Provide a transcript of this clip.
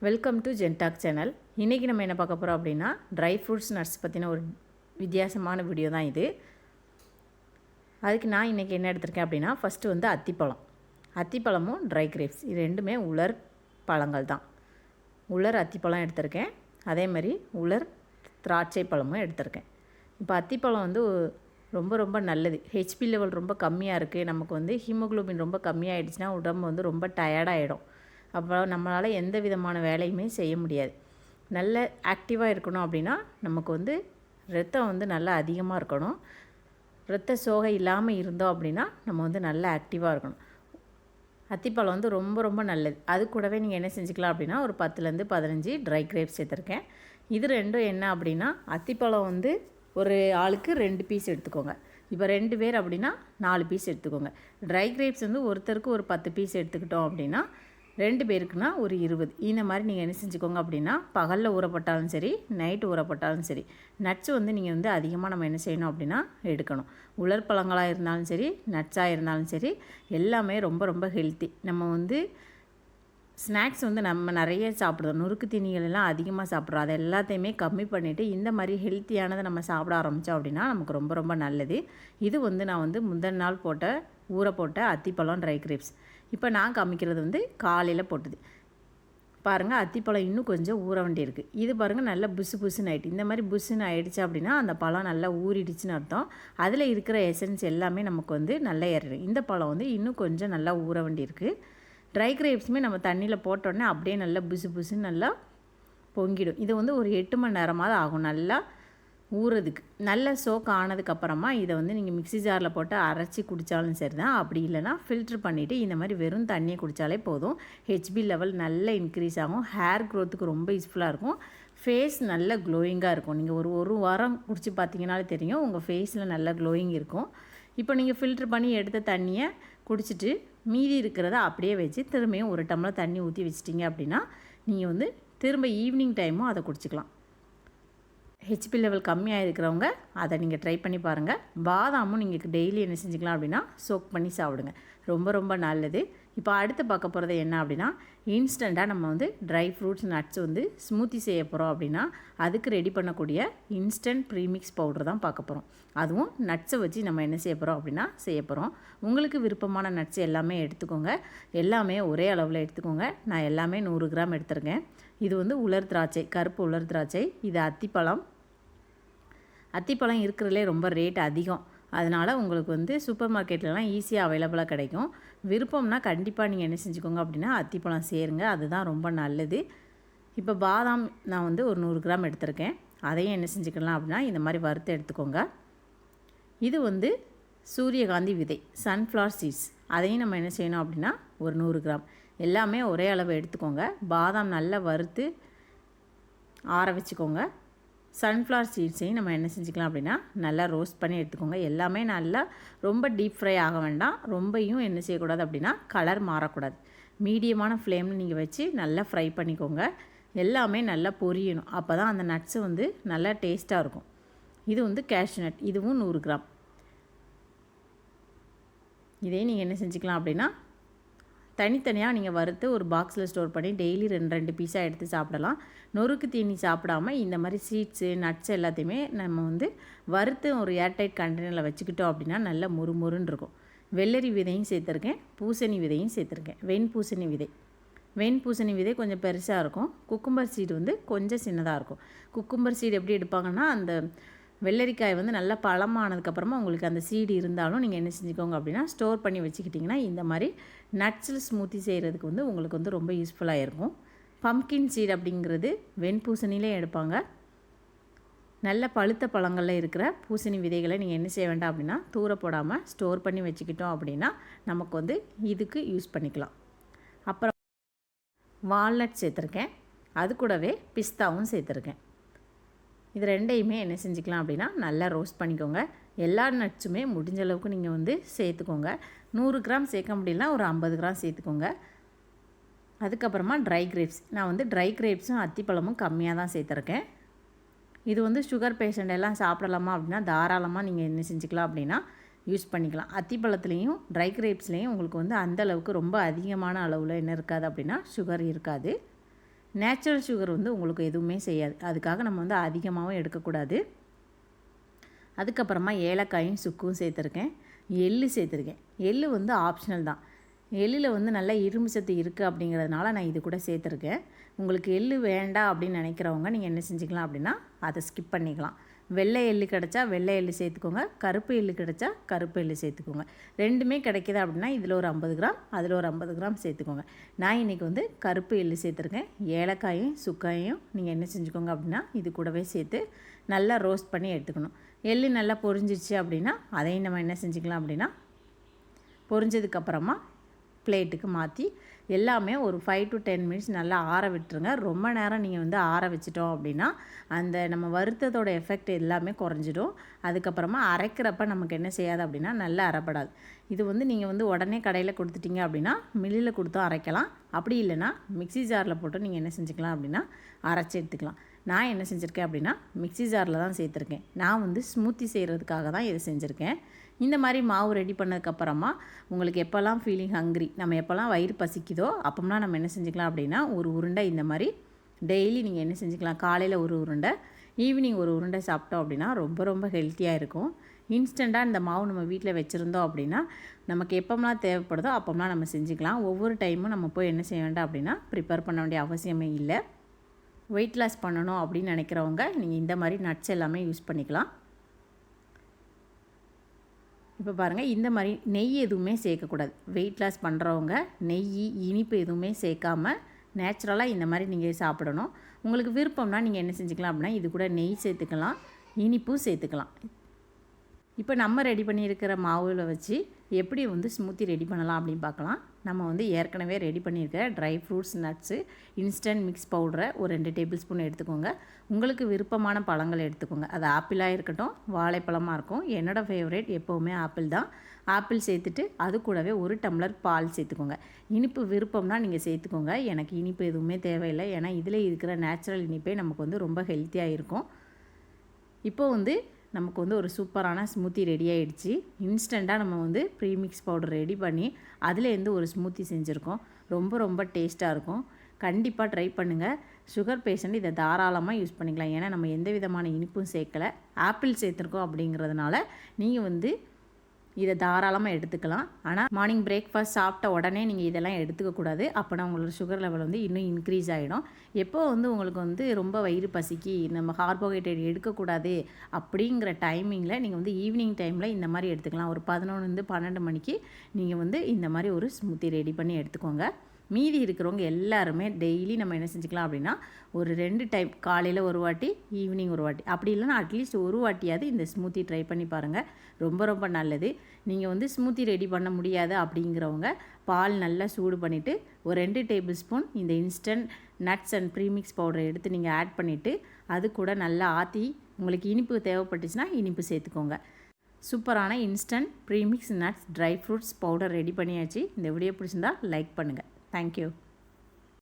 Welcome to ஜென்டாக் channel. இன்றைக்கி நம்ம என்ன பார்க்க போகிறோம் அப்படின்னா, ட்ரை ஃப்ரூட்ஸ் நட்ஸ் பற்றின ஒரு வித்தியாசமான வீடியோ தான் இது. அதுக்கு நான் இன்றைக்கி என்ன எடுத்திருக்கேன் அப்படின்னா, ஃபஸ்ட்டு வந்து அத்திப்பழமும் ட்ரை கிரேப்ஸ் இது ரெண்டுமே உலர் பழங்கள் தான். உலர் அத்திப்பழம் எடுத்திருக்கேன், அதே மாதிரி உலர் திராட்சை பழமும் எடுத்திருக்கேன். இப்போ அத்திப்பழம் வந்து ரொம்ப ரொம்ப நல்லது. ஹெச்பி லெவல் ரொம்ப கம்மியாக இருக்குது, நமக்கு வந்து ஹீமோக்ளோபின் ரொம்ப கம்மியாகிடுச்சுன்னா உடம்பு வந்து ரொம்ப டயர்டாகிடும். அப்போ நம்மளால் எந்த விதமான வேலையுமே செய்ய முடியாது. நல்ல ஆக்டிவாக இருக்கணும் அப்படின்னா நமக்கு வந்து ரத்தம் வந்து நல்லா அதிகமாக இருக்கணும். ரத்த சோகை இல்லாமல் இருந்தோம் அப்படின்னா நம்ம வந்து நல்லா ஆக்டிவாக இருக்கணும். அத்திப்பழம் வந்து ரொம்ப ரொம்ப நல்லது. அது கூடவே நீங்கள் என்ன செஞ்சுக்கலாம் அப்படின்னா, ஒரு 10லேருந்து 15 ட்ரை கிரேப்ஸ் சேர்த்துருக்கேன். இது ரெண்டும் என்ன அப்படின்னா, அத்திப்பழம் வந்து ஒரு ஆளுக்கு 2 பீஸ் எடுத்துக்கோங்க. இப்போ 2 பேர் அப்படின்னா 4 பீஸ் எடுத்துக்கோங்க. ட்ரை கிரேப்ஸ் வந்து ஒருத்தருக்கு ஒரு 10 பீஸ் எடுத்துக்கிட்டோம் அப்படின்னா 2 பேருக்குன்னா ஒரு 20. இந்த மாதிரி நீங்கள் என்ன செஞ்சுக்கோங்க அப்படின்னா, பகலில் ஊறப்பட்டாலும் சரி, நைட்டு ஊறப்பட்டாலும் சரி, நட்ஸ் வந்து நீங்கள் வந்து அதிகமாக நம்ம என்ன செய்யணும் அப்படின்னா எடுக்கணும். உலர் பழங்களாக இருந்தாலும் சரி, நட்ஸாக இருந்தாலும் சரி, எல்லாமே ரொம்ப ரொம்ப ஹெல்த்தி. நம்ம வந்து ஸ்நாக்ஸ் வந்து நம்ம நிறைய சாப்பிடுறோம், நொறுக்கு தீனிகள் எல்லாம் அதிகமாக சாப்பிட்றோம். அதை எல்லாத்தையுமே கம்மி பண்ணிவிட்டு இந்த மாதிரி ஹெல்த்தியானதை நம்ம சாப்பிட ஆரம்பித்தோம் அப்படின்னா நமக்கு ரொம்ப ரொம்ப நல்லது. இது வந்து நான் வந்து முந்தின நாள் ஊற போட்ட அத்திப்பழம் ட்ரை கிரேப்ஸ். இப்போ நான் காமிக்கிறது வந்து காலையில் போட்டது. பாருங்கள், அத்திப்பழம் இன்னும் கொஞ்சம் ஊற வேண்டியிருக்கு. இது பாருங்கள், நல்லா புசுன்னு ஆகிட்டு. இந்த மாதிரி புசுன்னு ஆகிடுச்சு அப்படின்னா அந்த பழம் நல்லா ஊறிடுச்சுன்னு அர்த்தம். அதில் இருக்கிற எசன்ஸ் எல்லாமே நமக்கு வந்து நல்லா ஏறிடும். இந்த பழம் வந்து இன்னும் கொஞ்சம் நல்லா ஊற வேண்டியிருக்கு. ட்ரை கிரேப்ஸுமே நம்ம தண்ணியில் போட்டோடனே அப்படியே நல்லா புசுன்னு நல்லா பொங்கிடும். இது வந்து ஒரு 8 மணி நேரமாவது ஆகும் நல்லா ஊறதுக்கு. நல்ல சோக் ஆனதுக்கப்புறமா இதை வந்து நீங்கள் மிக்ஸி ஜாரில் போட்டு அரைச்சி குடித்தாலும் சரி தான். அப்படி இல்லைனா ஃபில்ட்ரு பண்ணிவிட்டு இந்த மாதிரி வெறும் தண்ணியை குடித்தாலே போதும். ஹெச்பி லெவல் நல்ல இன்க்ரீஸ் ஆகும். ஹேர் க்ரோத்துக்கு ரொம்ப யூஸ்ஃபுல்லாக இருக்கும். ஃபேஸ் நல்ல க்ளோயிங்காக இருக்கும். நீங்கள் ஒரு வாரம் குடிச்சு பார்த்தீங்கனாலே தெரியும், உங்கள் ஃபேஸில் நல்ல க்ளோயிங் இருக்கும். இப்போ நீங்கள் ஃபில்ட்ரு பண்ணி எடுத்த தண்ணியை குடிச்சிட்டு மீதி இருக்கிறத அப்படியே வச்சு திரும்பியும் ஒரு டம்ளர் தண்ணி ஊற்றி வச்சிட்டிங்க அப்படின்னா நீங்கள் வந்து திரும்ப ஈவினிங் டைமும் அதை குடிச்சிக்கலாம். ஹெச்பி லெவல் கம்மியாக இருக்கிறவங்க அதை நீங்கள் ட்ரை பண்ணி பாருங்கள். பாதாமும் நீங்கள் டெய்லி என்ன செஞ்சுக்கலாம் அப்படின்னா சோக் பண்ணி சாப்பிடுங்க, ரொம்ப ரொம்ப நல்லது. இப்போ அடுத்து பார்க்க போகிறது என்ன அப்படின்னா, இன்ஸ்டண்ட்டாக நம்ம வந்து ட்ரை ஃப்ரூட்ஸ் நட்ஸ் வந்து ஸ்மூத்தி செய்ய போகிறோம் அப்படின்னா அதுக்கு ரெடி பண்ணக்கூடிய இன்ஸ்டன்ட் ப்ரீமிக்ஸ் பவுடர் தான் பார்க்க போகிறோம். அதுவும் நட்ஸை வச்சு நம்ம என்ன செய்ய போகிறோம் அப்படின்னா செய்ய போகிறோம். உங்களுக்கு விருப்பமான நட்ஸ் எல்லாமே எடுத்துக்கோங்க, எல்லாமே ஒரே அளவில் எடுத்துக்கோங்க. நான் எல்லாமே 100 கிராம் எடுத்துருக்கேன். இது வந்து உலர் திராட்சை, கருப்பு உலர் திராட்சை. இது அத்திப்பழம் இருக்கிறதுலே ரொம்ப ரேட் அதிகம். அதனால் உங்களுக்கு வந்து சூப்பர் மார்க்கெட்லலாம் ஈஸியாக அவைலபிளாக கிடைக்கும். விருப்பம்னா கண்டிப்பாக நீங்கள் என்ன செஞ்சுக்கோங்க அப்படின்னா அத்திப்பழம் சேருங்க, அதுதான் ரொம்ப நல்லது. இப்போ பாதாம் நான் வந்து ஒரு 100 கிராம் எடுத்திருக்கேன். அதையும் என்ன செஞ்சுக்கலாம் அப்படின்னா இந்த மாதிரி வறுத்து எடுத்துக்கோங்க. இது வந்து சூரியகாந்தி விதை, சன்ஃப்ளவர் சீட்ஸ், அதையும் நம்ம என்ன செய்யணும் அப்படின்னா ஒரு 100 கிராம். எல்லாமே ஒரே அளவு எடுத்துக்கோங்க. பாதாம் நல்லா வறுத்து ஆற வச்சுக்கோங்க. சன்ஃப்ளவர் சீட்ஸையும் நம்ம என்ன செஞ்சுக்கலாம் அப்படின்னா நல்லா ரோஸ்ட் பண்ணி எடுத்துக்கோங்க. எல்லாமே நல்லா ரொம்ப டீப் ஃப்ரை ஆக வேண்டாம், ரொம்பையும் என்ன செய்யக்கூடாது அப்படின்னா கலர் மாறக்கூடாது. மீடியமான ஃப்ளேமில் நீங்கள் வச்சு நல்லா ஃப்ரை பண்ணிக்கோங்க. எல்லாமே நல்லா பொரியணும், அப்போ தான் அந்த நட்ஸு வந்து நல்லா டேஸ்ட்டாக இருக்கும். இது வந்து கேஷ்யூ நட், இதுவும் 100 கிராம். இதையும் நீங்கள் என்ன செஞ்சுக்கலாம் அப்படின்னா தனித்தனியாக நீங்கள் வறுத்து ஒரு பாக்ஸில் ஸ்டோர் பண்ணி டெய்லி 2 பீஸாக எடுத்து சாப்பிடலாம். நொறுக்கு தீனி சாப்பிடாமல் இந்த மாதிரி சீட்ஸு நட்ஸ் எல்லாத்தையுமே நம்ம வந்து வறுத்து ஒரு ஏர்டைட் கண்டெய்னரில் வச்சுக்கிட்டோம் அப்படின்னா நல்லா முறுமுறுன்னு இருக்கும். வெள்ளரி விதையும் சேர்த்துருக்கேன், பூசணி விதையும் சேர்த்துருக்கேன். வெண்பூசணி விதை கொஞ்சம் பெருசாக இருக்கும். குக்கும்பர் சீடு வந்து கொஞ்சம் சின்னதாக இருக்கும். குக்கும்பர் சீடு எப்படி எடுப்பாங்கன்னா, அந்த வெள்ளரிக்காய் வந்து நல்லா பழமானதுக்கப்புறமா உங்களுக்கு அந்த சீடு இருந்தாலும் நீங்கள் என்ன செஞ்சுக்கோங்க அப்படின்னா ஸ்டோர் பண்ணி வச்சுக்கிட்டிங்கன்னா இந்த மாதிரி நட்ஸில் ஸ்மூத்தி செய்கிறதுக்கு வந்து உங்களுக்கு வந்து ரொம்ப யூஸ்ஃபுல்லாக இருக்கும். பம்கின் சீடு அப்படிங்கிறது வெண்பூசணிலே எடுப்பாங்க. நல்ல பழுத்த பழங்களில் இருக்கிற பூசணி விதைகளை நீங்கள் என்ன செய்ய வேண்டாம் அப்படின்னா தூர போடாமல் ஸ்டோர் பண்ணி வச்சுக்கிட்டோம் அப்படின்னா நமக்கு வந்து இதுக்கு யூஸ் பண்ணிக்கலாம். அப்புறம் வால்நட் சேர்த்துருக்கேன், அது கூடவே பிஸ்தாவும் சேர்த்துருக்கேன். இது ரெண்டையுமே என்ன செஞ்சுக்கலாம் அப்படின்னா நல்லா ரோஸ்ட் பண்ணிக்கோங்க. எல்லா நட்ஸுமே முடிஞ்ச அளவுக்கு நீங்கள் வந்து சேர்த்துக்கோங்க. 100 கிராம் சேர்க்க முடியலனா ஒரு 50 கிராம் சேர்த்துக்கோங்க. அதுக்கப்புறமா ட்ரை கிரேப்ஸ், நான் வந்து ட்ரை கிரேப்ஸும் அத்திப்பழமும் கம்மியாக தான் சேர்த்துருக்கேன். இது வந்து சுகர் பேஷண்ட் எல்லாம் சாப்பிடலாமா அப்படின்னா தாராளமாக நீங்கள் என்ன செஞ்சுக்கலாம் அப்படின்னா யூஸ் பண்ணிக்கலாம். அத்திப்பழத்துலேயும் ட்ரை கிரேப்ஸ்லேயும் உங்களுக்கு வந்து அந்தளவுக்கு ரொம்ப அதிகமான அளவில் என்ன இருக்காது அப்படின்னா சுகர் இருக்காது. நேச்சுரல் சுகர் வந்து உங்களுக்கு எதுவுமே செய்யாது. அதுக்காக நம்ம வந்து அதிகமாகவும் எடுக்கக்கூடாது. அதுக்கப்புறமா ஏலக்காயும் சுக்கும் சேர்த்துருக்கேன், எள்ளு சேர்த்துருக்கேன். எள்ளு வந்து ஆப்ஷனல் தான். எள்ளில் வந்து நல்ல இரும்பு சத்து இருக்குது அப்படிங்கிறதுனால நான் இது கூட சேர்த்துருக்கேன். உங்களுக்கு எள்ளு வேண்டாம் அப்படின்னு நினைக்கிறவங்க நீங்கள் என்ன செஞ்சுக்கலாம் அப்படின்னா அதை ஸ்கிப் பண்ணிக்கலாம். வெள்ளை எள்ளு கிடச்சா வெள்ளை எள்ளு சேர்த்துக்கோங்க, கருப்பு எள்ளு கிடச்சா கருப்பு எள்ளு சேர்த்துக்கோங்க. ரெண்டுமே கிடைக்கிது அப்படின்னா இதில் ஒரு 50 கிராம் அதில் ஒரு 50 கிராம் சேர்த்துக்கோங்க. நான் இன்றைக்கி வந்து கருப்பு எள்ளு சேர்த்துருக்கேன். ஏலக்காயும் சுக்காயும் நீங்கள் என்ன செஞ்சுக்கோங்க அப்படின்னா இது கூடவே சேர்த்து நல்லா ரோஸ்ட் பண்ணி எடுத்துக்கணும். எள்ளு நல்லா பொரிஞ்சிருச்சு அப்படின்னா அதையும் நம்ம என்ன செஞ்சுக்கலாம் அப்படின்னா பொரிஞ்சதுக்கப்புறமா பிளேட்டுக்கு மாற்றி எல்லாமே ஒரு 5 to 10 மினிட்ஸ் நல்லா ஆற விட்டுருங்க. ரொம்ப நேரம் நீங்கள் வந்து ஆற வச்சிட்டோம் அப்படின்னா அந்த நம்ம வருத்தத்தோட எஃபெக்ட் எல்லாமே குறைஞ்சிடும். அதுக்கப்புறமா அரைக்கிறப்ப நமக்கு என்ன செய்யாது அப்படின்னா நல்லா அரைப்படாது. இது வந்து நீங்கள் வந்து உடனே கடையில் கொடுத்துட்டீங்க அப்படின்னா மில்லில் கொடுத்தும் அரைக்கலாம். அப்படி இல்லைன்னா மிக்ஸி ஜாரில் போட்டு நீங்கள் என்ன செஞ்சுக்கலாம் அப்படின்னா அரைச்சி எடுத்துக்கலாம். நான் என்ன செஞ்சுருக்கேன் அப்படின்னா மிக்ஸி ஜாரில் தான் சேர்த்துருக்கேன். நான் வந்து ஸ்மூத்தி செய்கிறதுக்காக தான் இதை செஞ்சுருக்கேன். இந்த மாதிரி மாவு ரெடி பண்ணதுக்கப்புறமா உங்களுக்கு எப்போல்லாம் ஃபீலிங் ஹங்க்ரி, நம்ம எப்போல்லாம் வயிறு பசிக்குதோ அப்போம்னா நம்ம என்ன செஞ்சுக்கலாம் அப்படின்னா ஒரு உருண்டை இந்த மாதிரி டெய்லி நீங்கள் என்ன செஞ்சுக்கலாம், காலையில் ஒரு உருண்டை, ஈவினிங் ஒரு உருண்டை சாப்பிட்டோம் அப்படின்னா ரொம்ப ரொம்ப ஹெல்த்தியாக இருக்கும். இன்ஸ்டண்ட்டாக இந்த மாவு நம்ம வீட்டில் வச்சுருந்தோம் அப்படின்னா நமக்கு எப்போம்லாம் தேவைப்படுதோ அப்போம்லாம் நம்ம செஞ்சுக்கலாம். ஒவ்வொரு டைமும் நம்ம போய் என்ன செய்ய வேண்டாம் அப்படின்னா ப்ரிப்பேர் பண்ண வேண்டிய அவசியமே இல்லை. வெயிட் லாஸ் பண்ணணும் அப்படின்னு நினைக்கிறவங்க நீங்கள் இந்த மாதிரி நட்ஸ் எல்லாமே யூஸ் பண்ணிக்கலாம். இப்போ பாருங்கள், இந்த மாதிரி நெய் எதுவுமே சேர்க்கக்கூடாது. வெயிட் லாஸ் பண்ணுறவங்க நெய் இனிப்பு எதுவுமே சேர்க்காம நேச்சுரலாக இந்த மாதிரி நீங்கள் சாப்பிடணும். உங்களுக்கு விருப்பம்னா நீங்கள் என்ன செஞ்சுக்கலாம் அப்படின்னா இது கூட நெய் சேர்த்துக்கலாம், இனிப்பும் சேர்த்துக்கலாம். இப்போ நம்ம ரெடி பண்ணியிருக்கிற மாவில் வச்சு எப்படி வந்து ஸ்மூத்தி ரெடி பண்ணலாம் அப்படின்னு பார்க்கலாம். நம்ம வந்து ஏற்கனவே ரெடி பண்ணியிருக்கிற dry fruits, nuts, instant mix பவுடரை ஒரு 2 டேபிள் ஸ்பூன் எடுத்துக்கோங்க. உங்களுக்கு விருப்பமான பழங்கள் எடுத்துக்கோங்க. அது ஆப்பிளாக இருக்கட்டும், வாழைப்பழமாக இருக்கும். என்னோடய ஃபேவரேட் எப்போவுமே ஆப்பிள் தான். ஆப்பிள் சேர்த்துட்டு அது கூடவே 1 டம்ளர் பால் சேர்த்துக்கோங்க. இனிப்பு விருப்பம்னா நீங்கள் சேர்த்துக்கோங்க. எனக்கு இனிப்பு எதுவுமே தேவையில்லை. ஏன்னா இதில் இருக்கிற நேச்சுரல் இனிப்பே நமக்கு வந்து ரொம்ப ஹெல்த்தியாக இருக்கும். இப்போ வந்து நமக்கு வந்து ஒரு சூப்பரான ஸ்மூத்தி ரெடி ஆகிடுச்சு. இன்ஸ்டண்ட்டாக நம்ம வந்து ப்ரீமிக்ஸ் பவுடர் ரெடி பண்ணி அதுலேருந்து ஒரு ஸ்மூத்தி செஞ்சுருக்கோம். ரொம்ப ரொம்ப டேஸ்ட்டாக இருக்கும். கண்டிப்பாக ட்ரை பண்ணுங்கள். சுகர் பேஷண்ட் இதை தாராளமாக யூஸ் பண்ணிக்கலாம். ஏன்னா நம்ம எந்த விதமான இனிப்பும் சேர்க்கலை, ஆப்பிள் சேர்த்துருக்கோம் அப்படிங்கிறதுனால நீங்கள் வந்து இதை தாராளமாக எடுத்துக்கலாம். ஆனால் மார்னிங் பிரேக்ஃபாஸ்ட் சாப்பிட்ட உடனே நீங்கள் இதெல்லாம் எடுத்துக்கக்கூடாது. அப்போனா உங்களோட சுகர் லெவல் வந்து இன்னும் இன்க்ரீஸ் ஆகிடும். எப்போ வந்து உங்களுக்கு வந்து ரொம்ப வயிறு பசிக்கு நம்ம கார்போஹைட்ரேட் எடுக்கக்கூடாது அப்படிங்கிற டைமிங்கில் நீங்கள் வந்து ஈவினிங் டைமில் இந்த மாதிரி எடுத்துக்கலாம். ஒரு 11 to 12 மணிக்கு நீங்கள் வந்து இந்த மாதிரி ஒரு ஸ்மூத்தி ரெடி பண்ணி எடுத்துக்கோங்க. மீதி இருக்கிறவங்க எல்லாருமே டெய்லி நம்ம என்ன செஞ்சுக்கலாம் அப்படின்னா ஒரு 2 டைம், காலையில் ஒரு வாட்டி, ஈவினிங் ஒரு வாட்டி, அப்படி இல்லைன்னா அட்லீஸ்ட் ஒரு வாட்டியாவது இந்த ஸ்மூத்தி ட்ரை பண்ணி பாருங்கள். ரொம்ப ரொம்ப நல்லது. நீங்கள் வந்து ஸ்மூத்தி ரெடி பண்ண முடியாது அப்படிங்கிறவங்க பால் நல்லா சூடு பண்ணிவிட்டு ஒரு 2 டேபிள் ஸ்பூன் இந்த இன்ஸ்டன்ட் நட்ஸ் அண்ட் ப்ரீமிக்ஸ் பவுடரை எடுத்து நீங்கள் ஆட் பண்ணிவிட்டு அது கூட நல்லா ஆற்றி உங்களுக்கு இனிப்பு தேவைப்பட்டுச்சுன்னா இனிப்பு சேர்த்துக்கோங்க. சூப்பரான instant premix nuts dry fruits powder ready பண்ணியாச்சு. இந்த வீடியோ பிடிச்சிருந்தா லைக் பண்ணுங்கள். Thank you.